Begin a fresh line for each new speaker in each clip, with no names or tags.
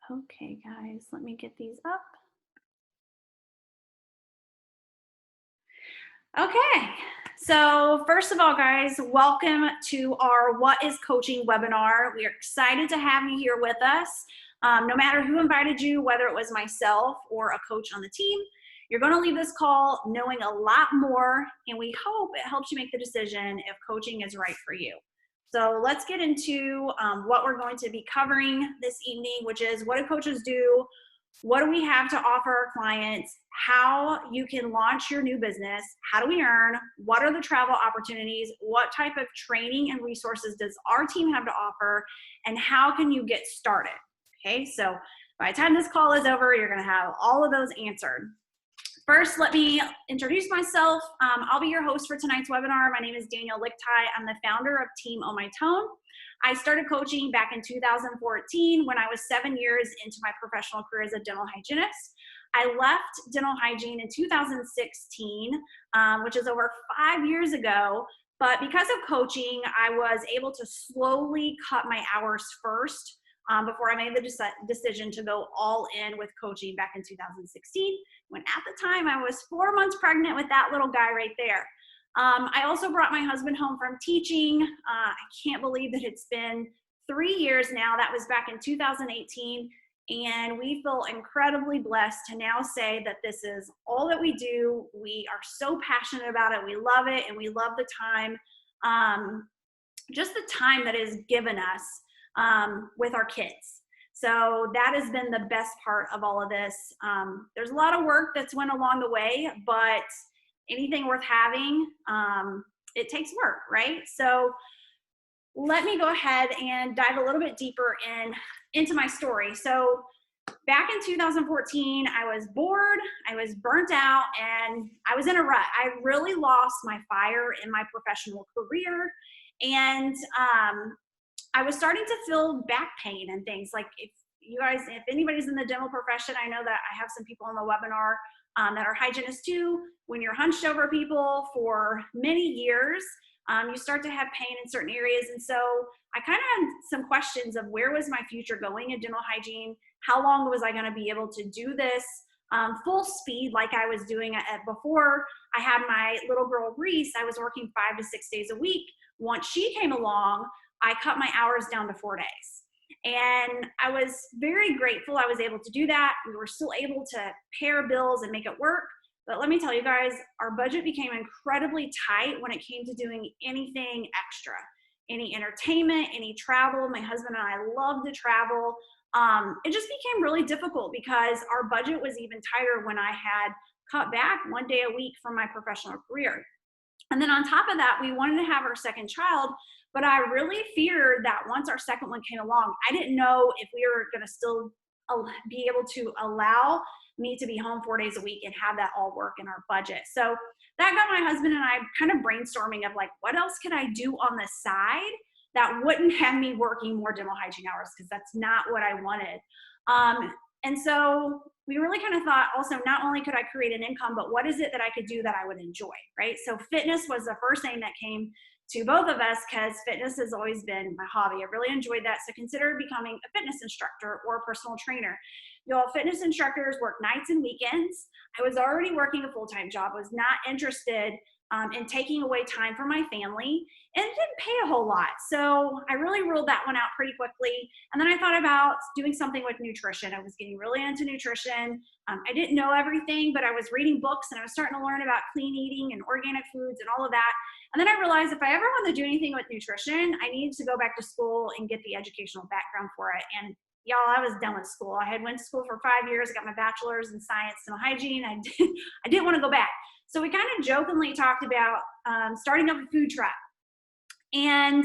Okay, guys, let me get these up. Okay, so first of all, guys, welcome to our What is Coaching webinar. We are excited to have you here with us. No matter who invited you, whether it was myself or a coach on the team, you're going to leave this call knowing a lot more, and we hope it helps you make the decision if coaching is right for you. So let's get into what we're going to be covering this evening, which is what do coaches do? What do we have to offer our clients? How you can launch your new business? How do we earn? What are the travel opportunities? What type of training and resources does our team have to offer? And how can you get started? Okay, so by the time this call is over, you're going to have all of those answered. First, let me introduce myself. I'll be your host for tonight's webinar. My name is Danielle Lichtai. I'm the founder of Team On My Tone. I started coaching back in 2014 when I was 7 years into my professional career as a dental hygienist. I left dental hygiene in 2016, which is over 5 years ago. But because of coaching, I was able to slowly cut my hours first before I made the decision to go all in with coaching back in 2016, when at the time I was 4 months pregnant with that little guy right there. I also brought my husband home from teaching. I can't believe that it's been 3 years now. That was back in 2018. And we feel incredibly blessed to now say that this is all that we do. We are so passionate about it. We love it. And we love the time, just the time that is given us with our kids. So that has been the best part of all of this. There's a lot of work that's went along the way, but anything worth having, it takes work, right? So let me go ahead and dive a little bit deeper into my story. So back in 2014, I was bored, I was burnt out, and I was in a rut. I really lost my fire in my professional career. And I was starting to feel back pain and things. Like if anybody's in the dental profession, I know that I have some people on the webinar that are hygienists too. When you're hunched over people for many years, you start to have pain in certain areas. And so I kind of had some questions of where was my future going in dental hygiene? How long was I going to be able to do this full speed like I was doing it before I had my little girl Reese? I was working 5 to 6 days a week. Once she came along, I cut my hours down to 4 days. And I was very grateful I was able to do that. We were still able to pay our bills and make it work. But let me tell you guys, our budget became incredibly tight when it came to doing anything extra. Any entertainment, any travel. My husband and I love to travel. It just became really difficult because our budget was even tighter when I had cut back 1 day a week from my professional career. And then on top of that, we wanted to have our second child, but I really feared that once our second one came along, I didn't know if we were going to still be able to allow me to be home 4 days a week and have that all work in our budget. So that got my husband and I kind of brainstorming of like, what else could I do on the side that wouldn't have me working more dental hygiene hours, because that's not what I wanted. And so we really kind of thought also, not only could I create an income, but what is it that I could do that I would enjoy, right? So fitness was the first thing that came to both of us, because fitness has always been my hobby. I really enjoyed that. So consider becoming a fitness instructor or a personal trainer. Y'all, fitness instructors work nights and weekends. I was already working a full-time job, was not interested in taking away time from my family, and it didn't pay a whole lot. So I really ruled that one out pretty quickly. And then I thought about doing something with nutrition. I was getting really into nutrition. I didn't know everything, but I was reading books and I was starting to learn about clean eating and organic foods and all of that. And then I realized if I ever wanted to do anything with nutrition, I needed to go back to school and get the educational background for it. And y'all, I was done with school. I had went to school for 5 years, got my bachelor's in science and hygiene. I didn't want to go back. So we kind of jokingly talked about starting up a food truck. And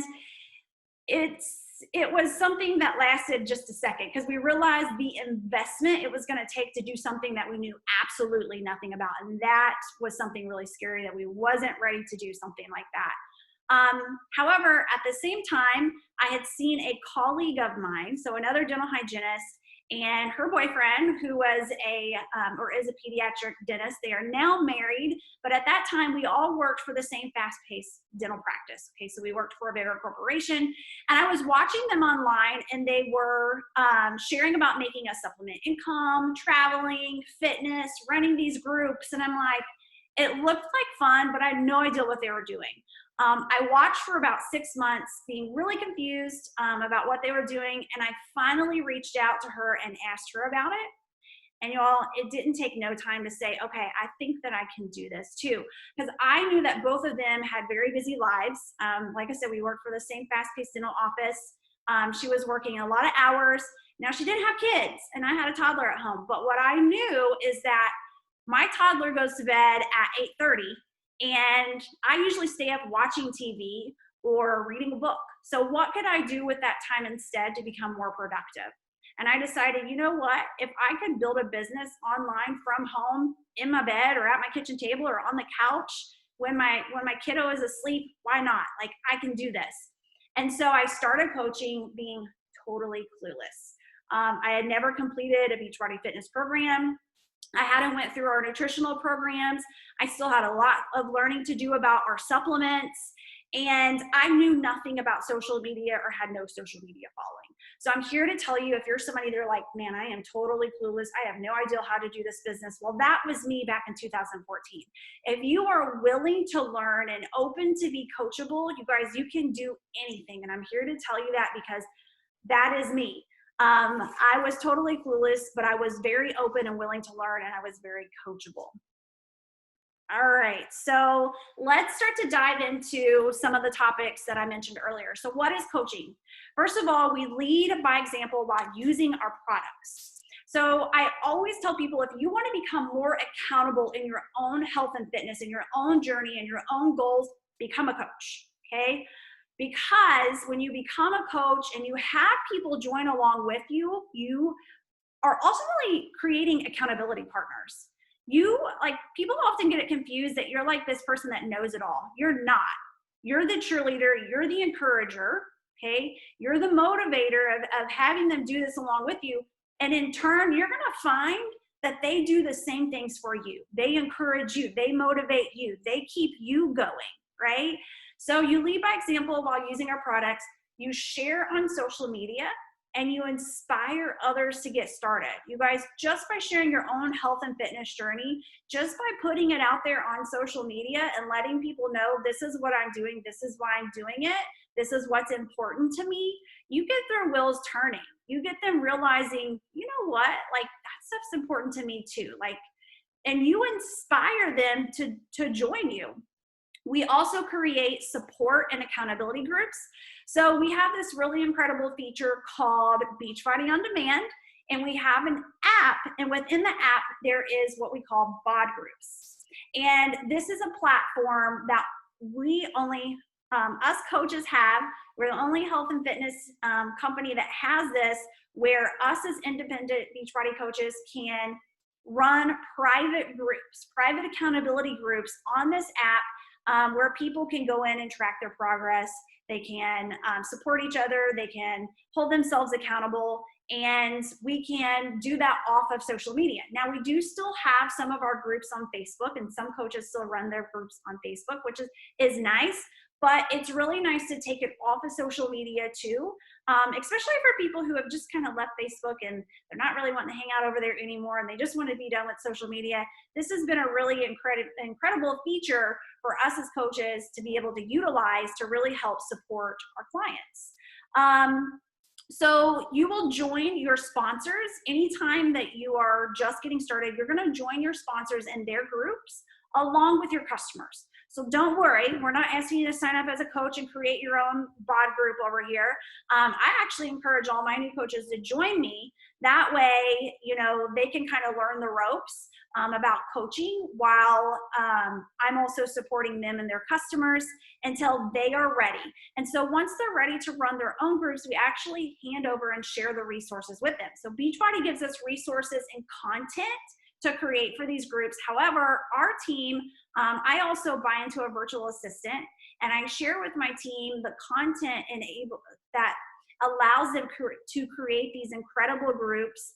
it was something that lasted just a second, because we realized the investment it was going to take to do something that we knew absolutely nothing about. And that was something really scary, that we wasn't ready to do something like that. However, at the same time, I had seen a colleague of mine, so another dental hygienist, and her boyfriend, who was or is a pediatric dentist. They are now married, but at that time we all worked for the same fast-paced dental practice. Okay, so we worked for a bigger corporation, and I was watching them online, and they were sharing about making a supplement income, traveling, fitness, running these groups, and I'm like, it looked like fun, but I had no idea what they were doing. I watched for about 6 months, being really confused about what they were doing, and I finally reached out to her and asked her about it. And y'all, it didn't take no time to say, okay, I think that I can do this too. Because I knew that both of them had very busy lives. Like I said, we worked for the same fast-paced dental office. She was working a lot of hours. Now, she didn't have kids, and I had a toddler at home. But what I knew is that my toddler goes to bed at 8:30, and I usually stay up watching TV or reading a book. So what could I do with that time instead to become more productive? And I decided, you know what, if I could build a business online from home, in my bed or at my kitchen table or on the couch when my kiddo is asleep, why not? Like, I can do this. And so I started coaching being totally clueless. I had never completed a Beachbody fitness program. I hadn't went through our nutritional programs. I still had a lot of learning to do about our supplements. And I knew nothing about social media or had no social media following. So I'm here to tell you, if you're somebody that are like, man, I am totally clueless, I have no idea how to do this business. Well, that was me back in 2014. If you are willing to learn and open to be coachable, you guys, you can do anything. And I'm here to tell you that because that is me. I was totally clueless, but I was very open and willing to learn, and I was very coachable. All right, so let's start to dive into some of the topics that I mentioned earlier. So what is coaching? First of all, we lead by example while using our products. So I always tell people, if you want to become more accountable in your own health and fitness, in your own journey, and your own goals, become a coach, okay? Because when you become a coach and you have people join along with you, you are ultimately creating accountability partners. People often get it confused that you're like this person that knows it all. You're not. You're the cheerleader, you're the encourager, okay? You're the motivator of having them do this along with you. And in turn, you're gonna find that they do the same things for you. They encourage you, they motivate you, they keep you going, right? So you lead by example while using our products, you share on social media, and you inspire others to get started. You guys, just by sharing your own health and fitness journey, just by putting it out there on social media and letting people know this is what I'm doing, this is why I'm doing it, this is what's important to me, you get their wheels turning. You get them realizing, you know what, like that stuff's important to me too. And you inspire them to join you. We also create support and accountability groups. So we have this really incredible feature called Beachbody On Demand, and we have an app, and within the app, there is what we call bod groups. And this is a platform that we only, us coaches have. We're the only health and fitness company that has this, where us as independent Beachbody coaches can run private groups, private accountability groups on this app, where people can go in and track their progress. They can support each other. They can hold themselves accountable, and we can do that off of social media. Now, we do still have some of our groups on Facebook, and some coaches still run their groups on Facebook, which is nice. But it's really nice to take it off of social media too, especially for people who have just kind of left Facebook and they're not really wanting to hang out over there anymore and they just want to be done with social media. This has been a really incredible feature for us as coaches to be able to utilize to really help support our clients. So you will join your sponsors anytime that you are just getting started. You're going to join your sponsors in their groups along with your customers. So don't worry, we're not asking you to sign up as a coach and create your own bod group over here. I actually encourage all my new coaches to join me. That way, you know, they can kind of learn the ropes about coaching while I'm also supporting them and their customers until they are ready. And so once they're ready to run their own groups, we actually hand over and share the resources with them. So Beachbody gives us resources and content to create for these groups. However, our team, I also buy into a virtual assistant, and I share with my team the content that allows them to create these incredible groups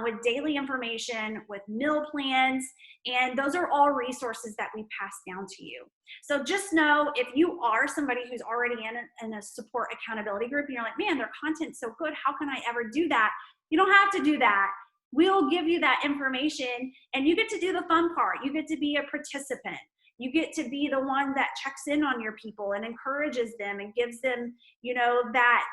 with daily information, with meal plans, and those are all resources that we pass down to you. So just know, if you are somebody who's already in a support accountability group, and you're like, man, their content's so good, how can I ever do that? You don't have to do that. We'll give you that information, and you get to do the fun part. You get to be a participant. You get to be the one that checks in on your people and encourages them and gives them, you know, that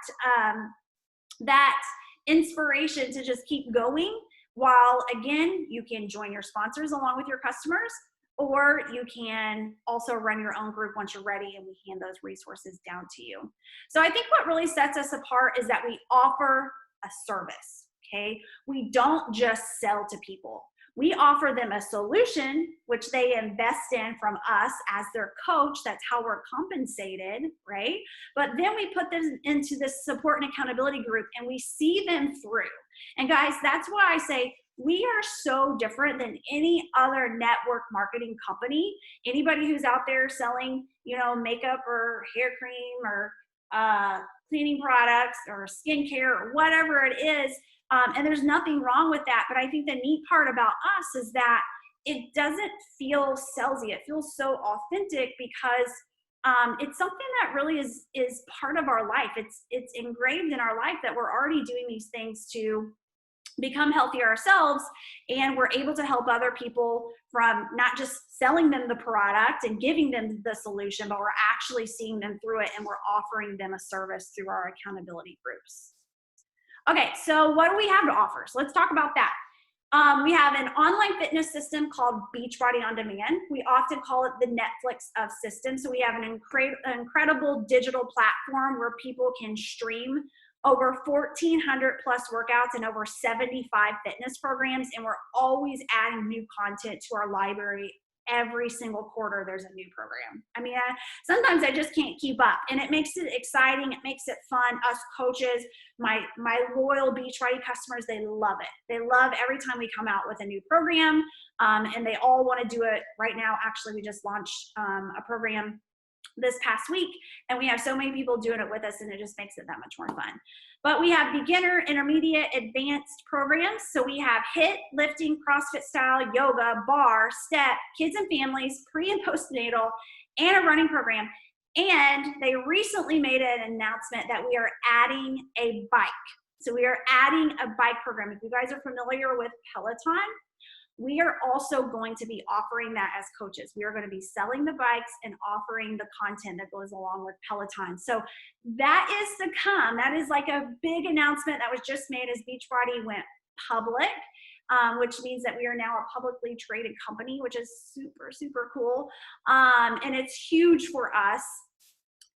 inspiration to just keep going, while again, you can join your sponsors along with your customers, or you can also run your own group once you're ready, and we hand those resources down to you. So I think what really sets us apart is that we offer a service, okay? We don't just sell to people. We offer them a solution, which they invest in from us as their coach. That's how we're compensated, right? But then we put them into this support and accountability group, and we see them through. And guys, that's why I say we are so different than any other network marketing company. Anybody who's out there selling, you know, makeup or hair cream or cleaning products or skincare or whatever it is, and there's nothing wrong with that. But I think the neat part about us is that it doesn't feel salesy. It feels so authentic, because it's something that really is part of our life. It's engraved in our life that we're already doing these things to become healthier ourselves, and we're able to help other people from not just selling them the product and giving them the solution, but we're actually seeing them through it, and we're offering them a service through our accountability groups. Okay, so what do we have to offer? So let's talk about that. We have an online fitness system called Beachbody On Demand. We often call it the Netflix of systems. So we have an incredible digital platform where people can stream over 1,400 plus workouts and over 75 fitness programs. And we're always adding new content to our library. Every single quarter, there's a new program. I mean, sometimes I just can't keep up, and it makes it exciting. It makes it fun. Us coaches, my loyal Beachbody customers, they love it. They love every time we come out with a new program, and they all want to do it right now. Actually, we just launched a program this past week, and we have so many people doing it with us, and it just makes it that much more fun. But we have beginner, intermediate, advanced programs. So we have HIIT, lifting, CrossFit style, yoga, bar, step, kids and families, pre and postnatal, and a running program. And they recently made an announcement that we are adding a bike. So we are adding a bike program. If you guys are familiar with Peloton, we are also going to be offering that as coaches. We are going to be selling the bikes and offering the content that goes along with Peloton. So that is to come. That is like a big announcement that was just made as Beachbody went public, which means that we are now a publicly traded company, which is super, super cool. And it's huge for us.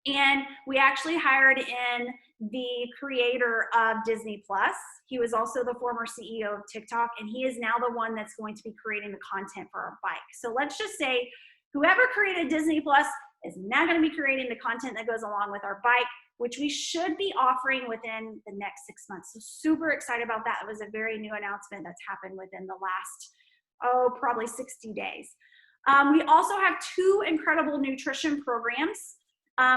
And we actually hired in the creator of Disney Plus. He was also the former CEO of TikTok, and he is now the one that's going to be creating the content for our bike. So let's just say whoever created Disney Plus is now going to be creating the content that goes along with our bike, which we should be offering within the next 6 months. So super excited about that. It was a very new announcement that's happened within the last, probably 60 days. We also have 2 incredible nutrition programs.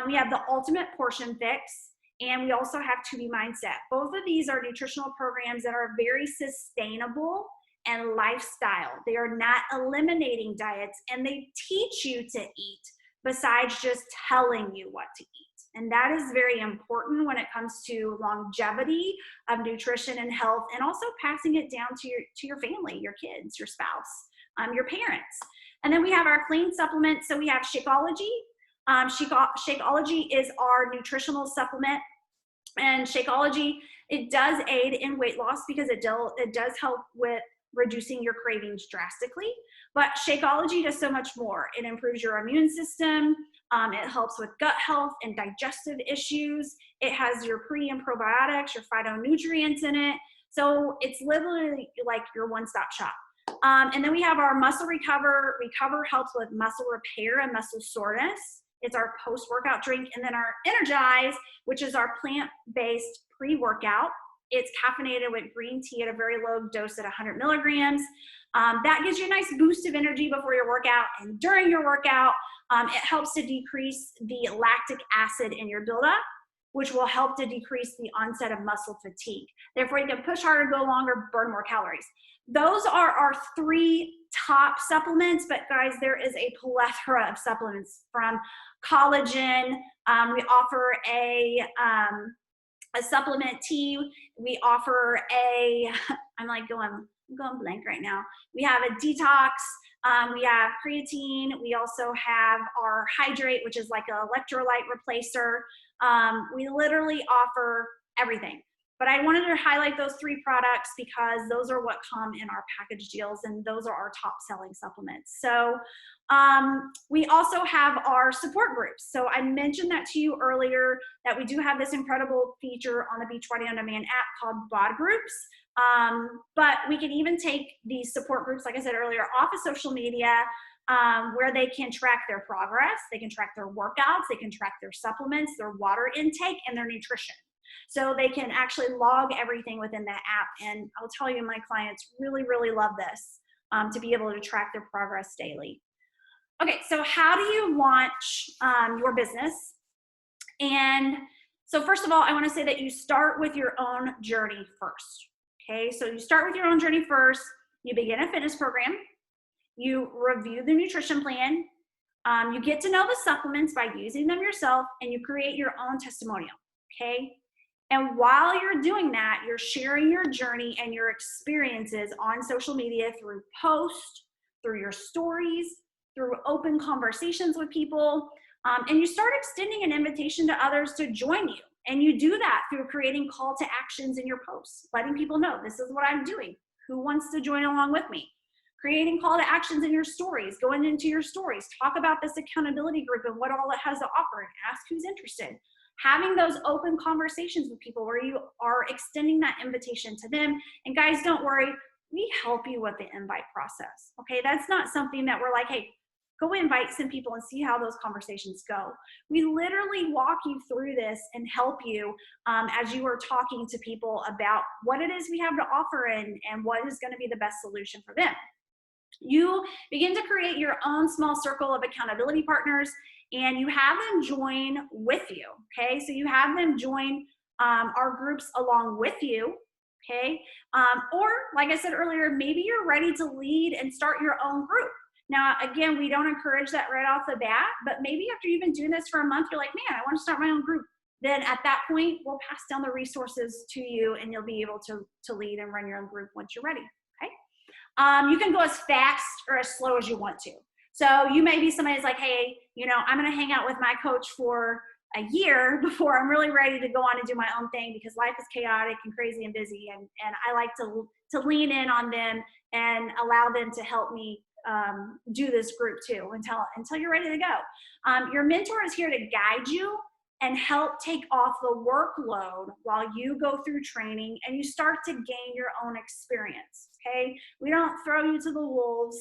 We have the Ultimate Portion Fix, and we also have 2B Mindset. Both of these are nutritional programs that are very sustainable and lifestyle. They are not eliminating diets, and they teach you to eat besides just telling you what to eat. And that is very important when it comes to longevity of nutrition and health, and also passing it down to your family, your kids, your spouse, your parents. And then we have our clean supplements. So we have Shakeology. Shakeology is our nutritional supplement, and Shakeology, it does aid in weight loss because it does help with reducing your cravings drastically. But Shakeology does so much more. It improves your immune system. It helps with gut health and digestive issues. It has your pre and probiotics, your phytonutrients in it. So it's literally like your one-stop shop. And then we have our Muscle Recover. Recover helps with muscle repair and muscle soreness. It's our post-workout drink. And then our Energize, which is our plant-based pre-workout. It's caffeinated with green tea at a very low dose at 100 milligrams. That gives you a nice boost of energy before your workout and during your workout. It helps to decrease the lactic acid in your buildup. which will help to decrease the onset of muscle fatigue. Therefore, you can push harder, go longer, burn more calories. Those are our 3 top supplements, but guys, there is a plethora of supplements from collagen. We offer a supplement tea. We offer I'm going blank right now. We have a detox. We have creatine. We also have our hydrate, which is like an electrolyte replacer. We literally offer everything. But I wanted to highlight those 3 products because those are what come in our package deals, and those are our top selling supplements. So we also have our support groups. So I mentioned that to you earlier, that we do have this incredible feature on the Beachbody On Demand app called bod groups. But we can even take these support groups, like I said earlier, off of social media, where they can track their progress, they can track their workouts, they can track their supplements, their water intake, and their nutrition. So they can actually log everything within that app. And I'll tell you, my clients really, really love this, to be able to track their progress daily. Okay, so how do you launch your business? And so first of all, I want to say that you start with your own journey first. Okay, so you start with your own journey first. You begin a fitness program. You review the nutrition plan. You get to know the supplements by using them yourself, and you create your own testimonial. Okay. And while you're doing that, you're sharing your journey and your experiences on social media through posts, through your stories, through open conversations with people. And you start extending an invitation to others to join you. And you do that through creating call to actions in your posts, letting people know this is what I'm doing. Who wants to join along with me? Creating call to actions in your stories, going into your stories, talk about this accountability group and what all it has to offer, and ask who's interested. Having those open conversations with people where you are extending that invitation to them. And guys, don't worry, we help you with the invite process. Okay, that's not something that we're like, hey, go invite some people and see how those conversations go. We literally walk you through this and help you as you are talking to people about what it is we have to offer and what is going to be the best solution for them. You begin to create your own small circle of accountability partners, and you have them join with you, okay? So you have them join our groups along with you, okay? Or like I said earlier, maybe you're ready to lead and start your own group. Now, again, we don't encourage that right off the bat, but maybe after you've been doing this for a month, you're like, man, I want to start my own group. Then at that point, we'll pass down the resources to you, and you'll be able to lead and run your own group once you're ready, okay? You can go as fast or as slow as you want to. So you may be somebody who's like, hey, I'm going to hang out with my coach for a year before I'm really ready to go on and do my own thing, because life is chaotic and crazy and busy. And I like to lean in on them and allow them to help me do this group too until you're ready to go. Your mentor is here to guide you and help take off the workload while you go through training and you start to gain your own experience, okay? We don't throw you to the wolves.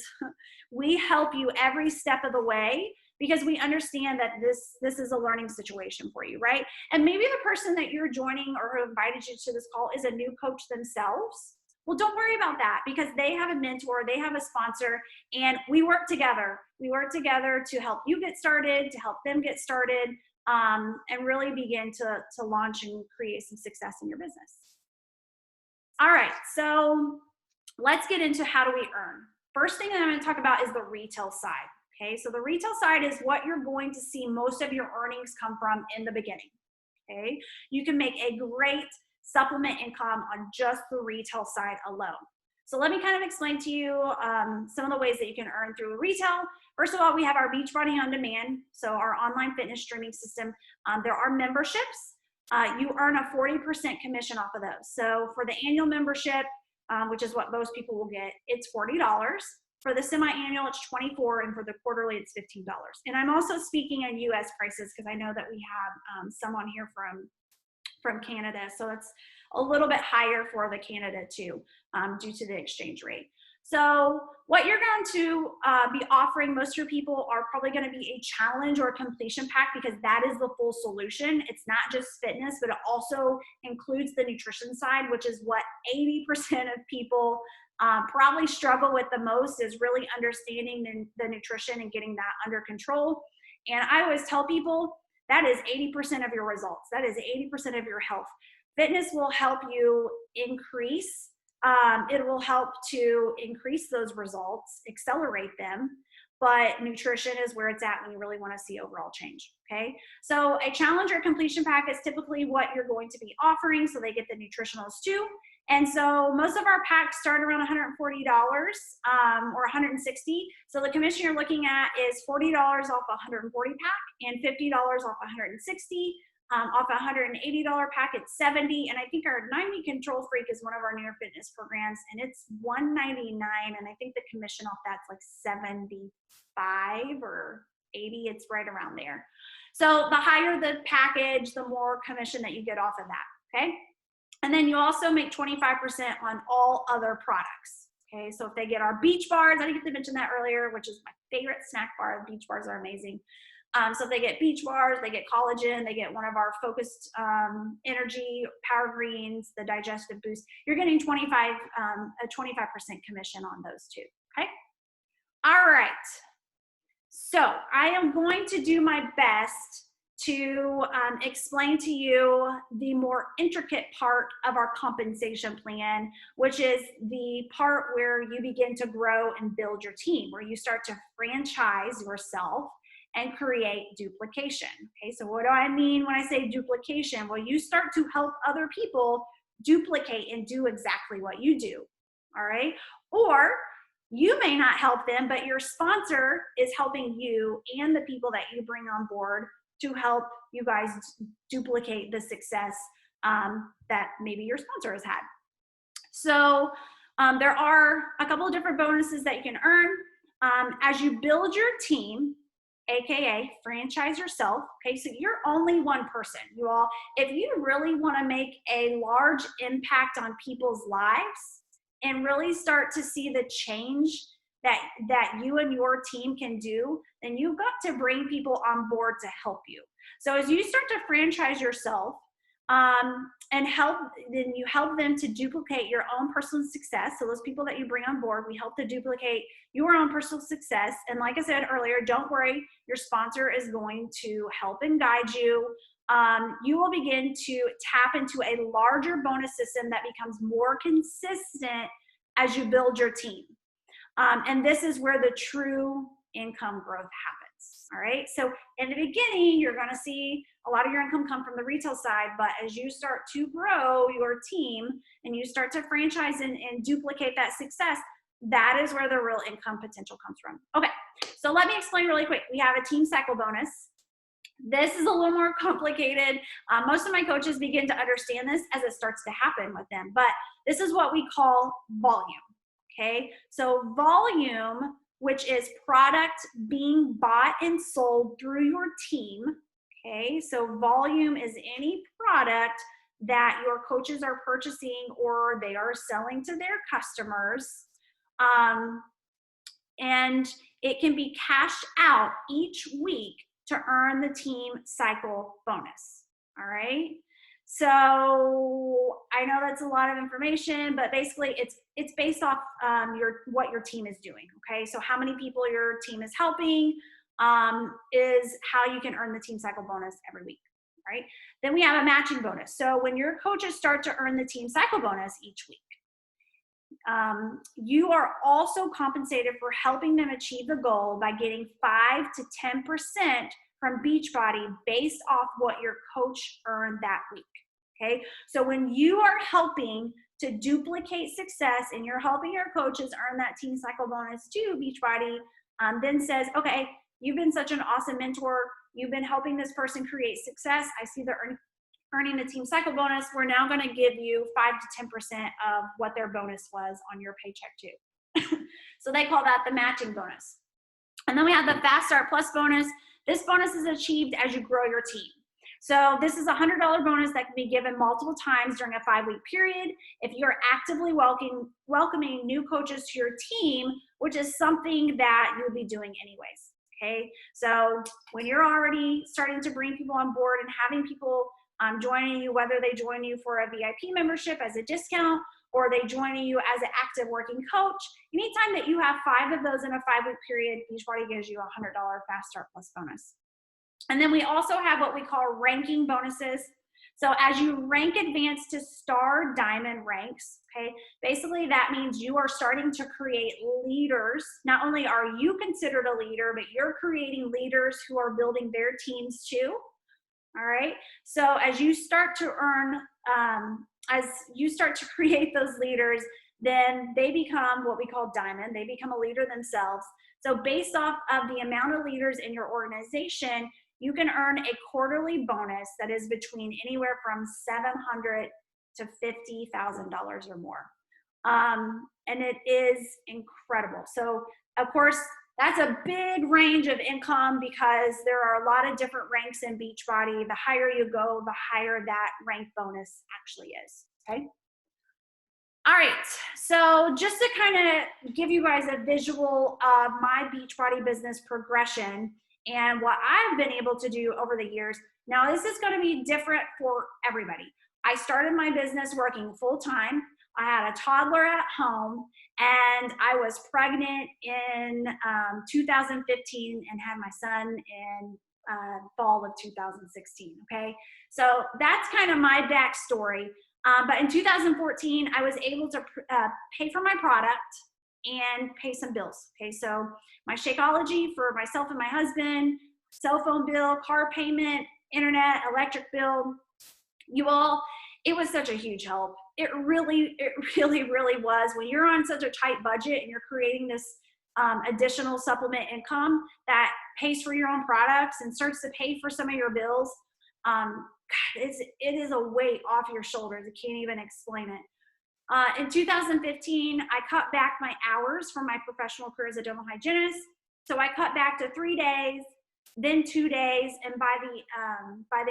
We help you every step of the way because we understand that this is a learning situation for you, right? And maybe the person that you're joining or who invited you to this call is a new coach themselves. Well, don't worry about that because they have a mentor, they have a sponsor, and we work together. We work together to help you get started, to help them get started, and really begin to launch and create some success in your business. All right, so let's get into how do we earn. First thing that I'm going to talk about is the retail side. Okay, so the retail side is what you're going to see most of your earnings come from in the beginning. Okay, you can make a great supplement income on just the retail side alone. So let me kind of explain to you some of the ways that you can earn through retail. First of all, we have our Beachbody On Demand, so our online fitness streaming system. There are memberships. You earn a 40% commission off of those. So for the annual membership, which is what most people will get, it's $40. For the semi-annual, it's $24, and for the quarterly, it's $15. And I'm also speaking in US prices because I know that we have some on here from Canada, so it's a little bit higher for the Canada too, due to the exchange rate. So what you're going to be offering most of your people are probably going to be a challenge or a completion pack, because that is the full solution. It's not just fitness, but it also includes the nutrition side, which is what 80% of people probably struggle with the most, is really understanding the nutrition and getting that under control. And I always tell people that is 80% of your results. That is 80% of your health. Fitness will help you increase. It will help to increase those results, accelerate them. But nutrition is where it's at when you really want to see overall change, okay? So a challenge or completion pack is typically what you're going to be offering, so they get the nutritionals too. And so most of our packs start around $140 or $160. So the commission you're looking at is $40 off a 140 pack and $50 off 160. Off a $180 pack, it's $70. And I think our 9-week Control Freak is one of our newer fitness programs, and it's $199. And I think the commission off that's like 75 or 80. It's right around there. So the higher the package, the more commission that you get off of that, okay? And then you also make 25% on all other products, okay? So if they get our beach bars, I didn't get to mention that earlier, which is my favorite snack bar. Beach bars are amazing. So if they get beach bars, they get collagen, they get one of our focused energy, power greens, the digestive boost, you're getting a 25% commission on those too, okay? All right, so I am going to do my best to explain to you the more intricate part of our compensation plan, which is the part where you begin to grow and build your team, where you start to franchise yourself and create duplication. Okay, so what do I mean when I say duplication? Well, you start to help other people duplicate and do exactly what you do, all right? Or you may not help them, but your sponsor is helping you and the people that you bring on board to help you guys duplicate the success that maybe your sponsor has had. So there are a couple of different bonuses that you can earn. As you build your team, AKA franchise yourself, okay, so you're only one person, you all. If you really want to make a large impact on people's lives and really start to see the change that you and your team can do, then you've got to bring people on board to help you. So as you start to franchise yourself and then you help them to duplicate your own personal success. So those people that you bring on board, we help to duplicate your own personal success. And like I said earlier, don't worry, your sponsor is going to help and guide you. You will begin to tap into a larger bonus system that becomes more consistent as you build your team. And this is where the true income growth happens, all right? So in the beginning, you're gonna see a lot of your income come from the retail side, but as you start to grow your team and you start to franchise and duplicate that success, that is where the real income potential comes from. Okay, so let me explain really quick. We have a team cycle bonus. This is a little more complicated. Most of my coaches begin to understand this as it starts to happen with them, but this is what we call volume, okay? So volume, which is product being bought and sold through your team, okay? So volume is any product that your coaches are purchasing or they are selling to their customers. And it can be cashed out each week to earn the team cycle bonus, all right? So I know that's a lot of information, but basically it's based off what your team is doing, okay? So how many people your team is helping is how you can earn the team cycle bonus every week, right? Then we have a matching bonus. So when your coaches start to earn the team cycle bonus each week, you are also compensated for helping them achieve the goal by getting 5 to 10% from Beachbody based off what your coach earned that week, okay? So when you are helping to duplicate success and you're helping your coaches earn that team cycle bonus too, Beachbody then says, okay, you've been such an awesome mentor. You've been helping this person create success. I see they're earning the team cycle bonus. We're now going to give you 5 to 10% of what their bonus was on your paycheck too. So they call that the matching bonus. And then we have the Fast Start Plus bonus. This bonus is achieved as you grow your team. So this is a $100 bonus that can be given multiple times during a 5-week period if you're actively welcoming new coaches to your team, which is something that you'll be doing anyways, okay? So when you're already starting to bring people on board and having people joining you, whether they join you for a VIP membership as a discount or they join you as an active working coach, anytime that you have 5 of those in a 5-week period, Beachbody gives you a $100 Fast Start Plus bonus. And then we also have what we call ranking bonuses. So as you rank advanced to star diamond ranks, okay, basically that means you are starting to create leaders. Not only are you considered a leader, but you're creating leaders who are building their teams too. All right. So as you start to earn, as you start to create those leaders, then they become what we call diamond. They become a leader themselves. So based off of the amount of leaders in your organization, you can earn a quarterly bonus that is between anywhere from $700 to $50,000 or more. And it is incredible. So of course, that's a big range of income because there are a lot of different ranks in Beachbody. The higher you go, the higher that rank bonus actually is, okay? All right, so just to kind of give you guys a visual of my Beachbody business progression and what I've been able to do over the years. Now, this is going to be different for everybody. I started my business working full-time. I had a toddler at home, and I was pregnant in 2015 and had my son in fall of 2016, okay? So that's kind of my backstory. But in 2014, I was able to pay for my product and pay some bills, okay? So my Shakeology for myself and my husband, cell phone bill, car payment, internet, electric bill, you all, it was such a huge help. It really was. When you're on such a tight budget and you're creating this additional supplement income that pays for your own products and starts to pay for some of your bills, it is a weight off your shoulders. I can't even explain it. In 2015, I cut back my hours from my professional career as a dental hygienist. So I cut back to 3 days, then 2 days, and by the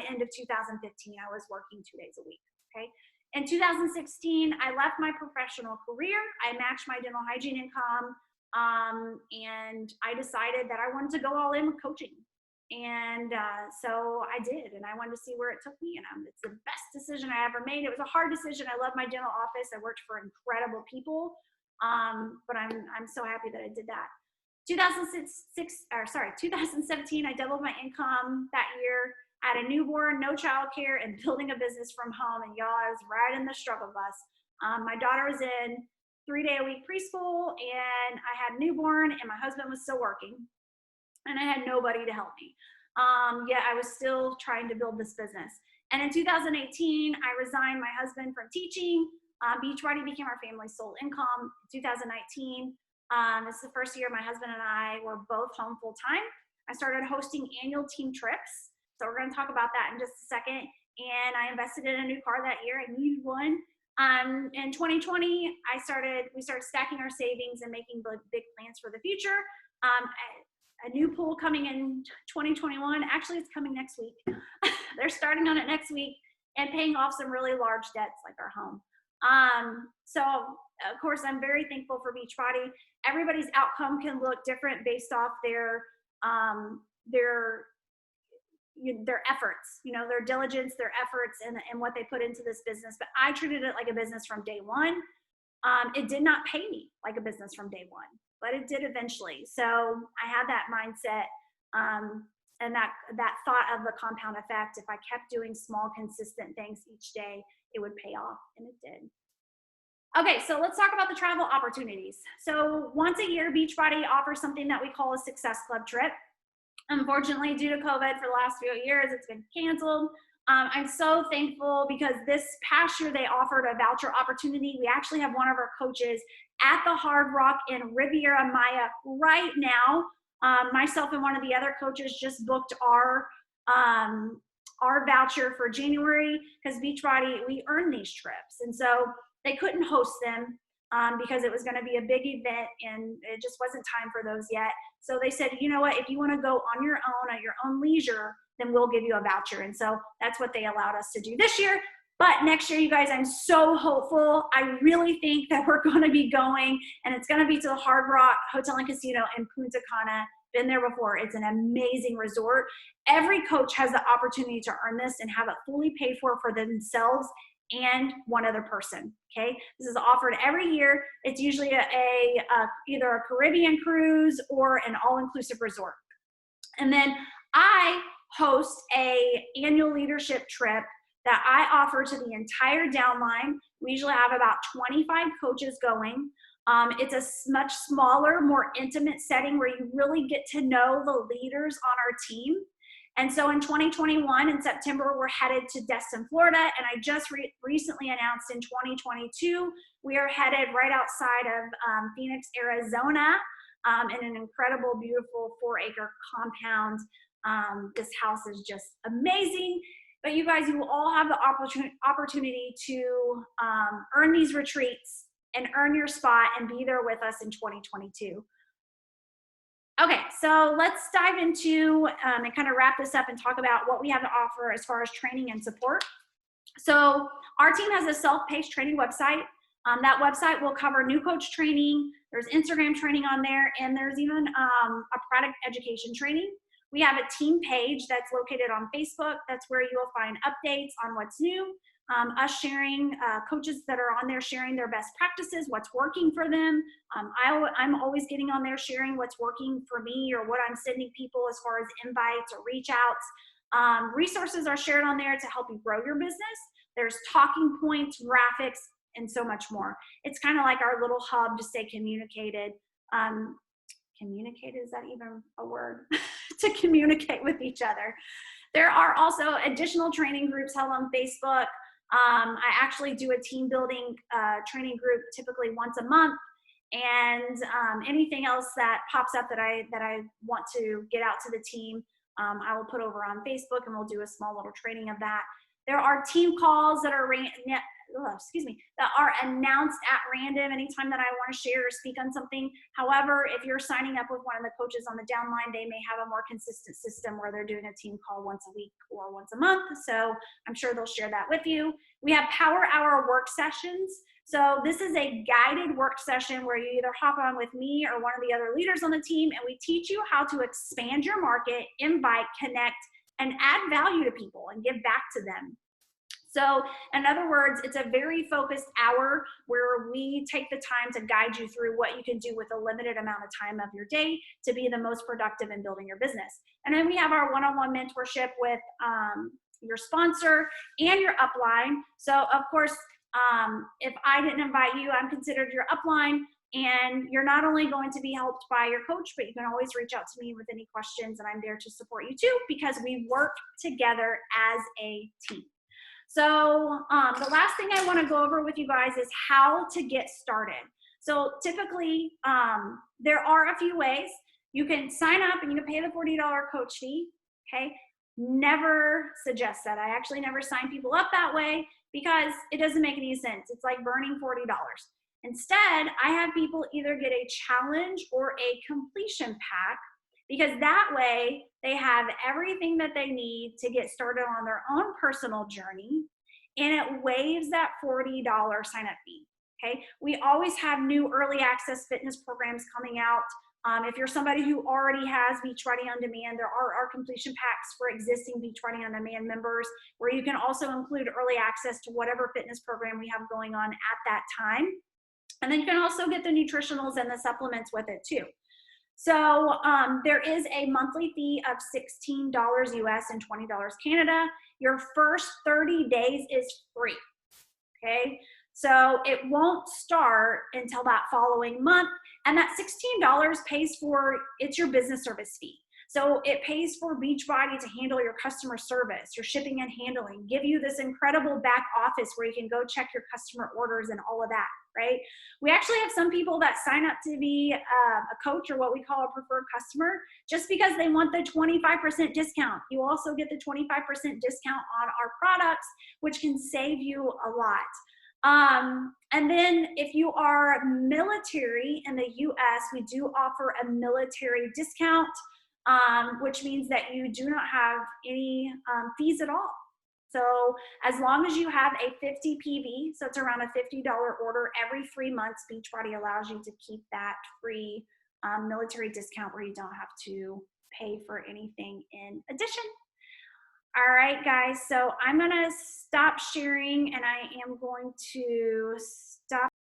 end of 2015, I was working 2 days a week. Okay. In 2016, I left my professional career. I matched my dental hygiene income, and I decided that I wanted to go all in with coaching. And so I did, and I wanted to see where it took me, and it's the best decision I ever made. It was a hard decision. I love my dental office. I worked for incredible people, but I'm so happy that I did that. 2017, I doubled my income that year. I had a newborn, no childcare, and building a business from home. And y'all, I was right in the struggle bus. My daughter was in 3-day-a-week preschool, and I had a newborn, and my husband was still working. And I had nobody to help me. Yet I was still trying to build this business. And in 2018, I resigned my husband from teaching. Beachbody became our family's sole income. In 2019, this is the first year my husband and I were both home full time. I started hosting annual team trips. So we're going to talk about that in just a second. And I invested in a new car that year. I needed one. In 2020, we started stacking our savings and making big plans for the future. A new pool coming in 2021. Actually, it's coming next week. They're starting on it next week and paying off some really large debts like our home. So of course, I'm very thankful for Beachbody. Everybody's outcome can look different based off their efforts, their diligence, their efforts, and what they put into this business. But I treated it like a business from day one. It did not pay me like a business from day one, but it did eventually. So I had that mindset and that thought of the compound effect. If I kept doing small, consistent things each day, it would pay off, and it did. Okay, so let's talk about the travel opportunities. So once a year, Beachbody offers something that we call a Success Club trip. Unfortunately, due to COVID for the last few years, it's been canceled. I'm so thankful because this past year they offered a voucher opportunity. We actually have one of our coaches at the Hard Rock in Riviera Maya right now. Myself and one of the other coaches just booked our voucher for January because Beachbody, we earn these trips. And so they couldn't host them because it was going to be a big event and it just wasn't time for those yet. So they said, you know what, if you want to go on your own at your own leisure, then we'll give you a voucher. And so that's what they allowed us to do this year. But next year, you guys, I'm so hopeful. I really think that we're going to be going, and it's going to be to the Hard Rock Hotel and Casino in Punta Cana. Been there before. It's an amazing resort. Every coach has the opportunity to earn this and have it fully paid for themselves and one other person, okay? This is offered every year. It's usually either a Caribbean cruise or an all-inclusive resort. And then I host a annual leadership trip that I offer to the entire downline. We usually have about 25 coaches going. It's a much smaller, more intimate setting where you really get to know the leaders on our team. And so in 2021, in September, we're headed to Destin, Florida. And I just recently announced in 2022, we are headed right outside of Phoenix, Arizona, in an incredible, beautiful 4-acre compound. This house is just amazing. But you guys, you will all have the opportunity to earn these retreats and earn your spot and be there with us in 2022. Okay, so let's dive into and kind of wrap this up and talk about what we have to offer as far as training and support. So our team has a self-paced training website. That website will cover new coach training. There's Instagram training on there, and there's even a product education training. We have a team page that's located on Facebook. That's where you will find updates on what's new. Us sharing, coaches that are on there sharing their best practices, what's working for them. I'm always getting on there sharing what's working for me or what I'm sending people as far as invites or reach outs. Resources are shared on there to help you grow your business. There's talking points, graphics, and so much more. It's kind of like our little hub to stay communicated. Communicated, is that even a word? To communicate with each other. There are also additional training groups held on Facebook. I actually do a team building training group typically once a month, and anything else that pops up that I want to get out to the team, I will put over on Facebook, and we'll do a small little training of that. There are team calls that are that are announced at random anytime that I want to share or speak on something. However, if you're signing up with one of the coaches on the downline, they may have a more consistent system where they're doing a team call once a week or once a month. So I'm sure they'll share that with you. We have Power Hour work sessions. So this is a guided work session where you either hop on with me or one of the other leaders on the team, and we teach you how to expand your market, invite, connect, and add value to people and give back to them. So in other words, it's a very focused hour where we take the time to guide you through what you can do with a limited amount of time of your day to be the most productive in building your business. And then we have our one-on-one mentorship with your sponsor and your upline. So of course, if I didn't invite you, I'm considered your upline. And you're not only going to be helped by your coach, but you can always reach out to me with any questions, and I'm there to support you too, because we work together as a team. So the last thing I want to go over with you guys is how to get started. So typically, there are a few ways. You can sign up and you can pay the $40 coach fee, okay? Never suggest that. I actually never sign people up that way because it doesn't make any sense. It's like burning $40. Instead, I have people either get a challenge or a completion pack, because that way they have everything that they need to get started on their own personal journey, and it waives that $40 sign-up fee, okay? We always have new early access fitness programs coming out. If you're somebody who already has Beachbody On Demand, there are our completion packs for existing Beachbody On Demand members, where you can also include early access to whatever fitness program we have going on at that time. And then you can also get the nutritionals and the supplements with it too. So there is a monthly fee of $16 US and $20 Canada. Your first 30 days is free, okay? So it won't start until that following month. And that $16 pays for, it's your business service fee. So it pays for Beachbody to handle your customer service, your shipping and handling, give you this incredible back office where you can go check your customer orders and all of that, right? We actually have some people that sign up to be a coach, or what we call a preferred customer, just because they want the 25% discount. You also get the 25% discount on our products, which can save you a lot. And then if you are military in the US, we do offer a military discount, which means that you do not have any fees at all. So as long as you have a 50 PV, so it's around a $50 order every 3 months, Beachbody allows you to keep that free military discount where you don't have to pay for anything in addition. All right, guys, so I'm gonna stop sharing, and I am going to stop